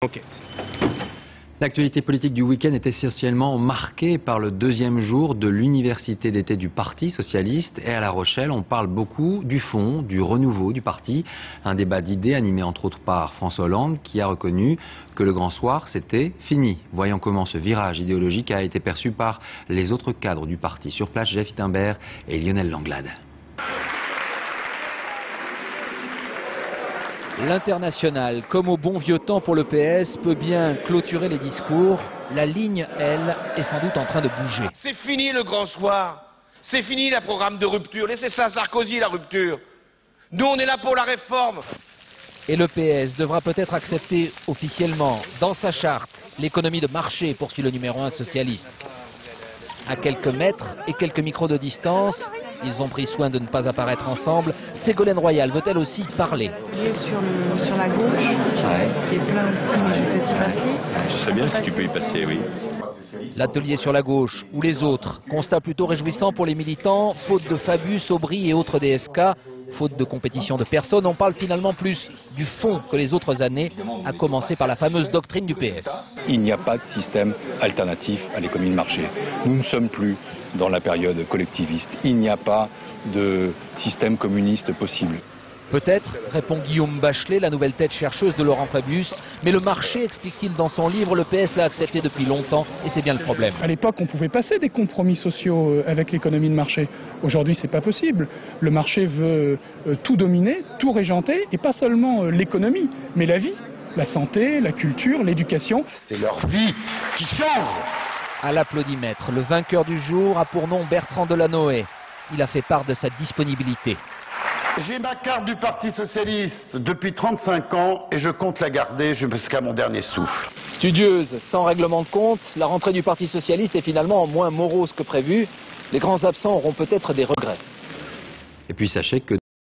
Enquête. L'actualité politique du week-end est essentiellement marquée par le deuxième jour de l'université d'été du Parti socialiste. Et à La Rochelle, on parle beaucoup du fond, du renouveau du parti. Un débat d'idées animé entre autres par François Hollande qui a reconnu que le grand soir, c'était fini. Voyons comment ce virage idéologique a été perçu par les autres cadres du parti. Sur place, Jeff Ittenberg et Lionel Langlade. L'international, comme au bon vieux temps pour le PS, peut bien clôturer les discours. La ligne, elle, est sans doute en train de bouger. C'est fini le grand soir. C'est fini le programme de rupture. Laissez ça à Sarkozy, la rupture. Nous, on est là pour la réforme. Et le PS devra peut-être accepter officiellement, dans sa charte, l'économie de marché, poursuit le numéro 1 socialiste. À quelques mètres et quelques micros de distance, ils ont pris soin de ne pas apparaître ensemble. Ségolène Royal veut-elle aussi parler? Sur la gauche, qui est plein aussi, mais je vais peut-être y passer. Je sais bien si tu peux y passer, oui. L'atelier sur la gauche, ou les autres. Constat plutôt réjouissant pour les militants, faute de Fabius, Aubry et autres DSK. Faute de compétition de personnes, on parle finalement plus du fond que les autres années, à commencer par la fameuse doctrine du PS. Il n'y a pas de système alternatif à l'économie de marché. Nous ne sommes plus dans la période collectiviste. Il n'y a pas de système communiste possible. Peut-être, répond Guillaume Bachelet, la nouvelle tête chercheuse de Laurent Fabius. Mais le marché, explique-t-il dans son livre, le PS l'a accepté depuis longtemps et c'est bien le problème. À l'époque, on pouvait passer des compromis sociaux avec l'économie de marché. Aujourd'hui, c'est pas possible. Le marché veut tout dominer, tout régenter, et pas seulement l'économie, mais la vie, la santé, la culture, l'éducation. C'est leur vie qui change. À l'applaudimètre, le vainqueur du jour a pour nom Bertrand Delanoë. Il a fait part de sa disponibilité. J'ai ma carte du Parti socialiste depuis 35 ans et je compte la garder jusqu'à mon dernier souffle. Studieuse, sans règlement de compte, la rentrée du Parti socialiste est finalement moins morose que prévu. Les grands absents auront peut-être des regrets. Et puis sachez que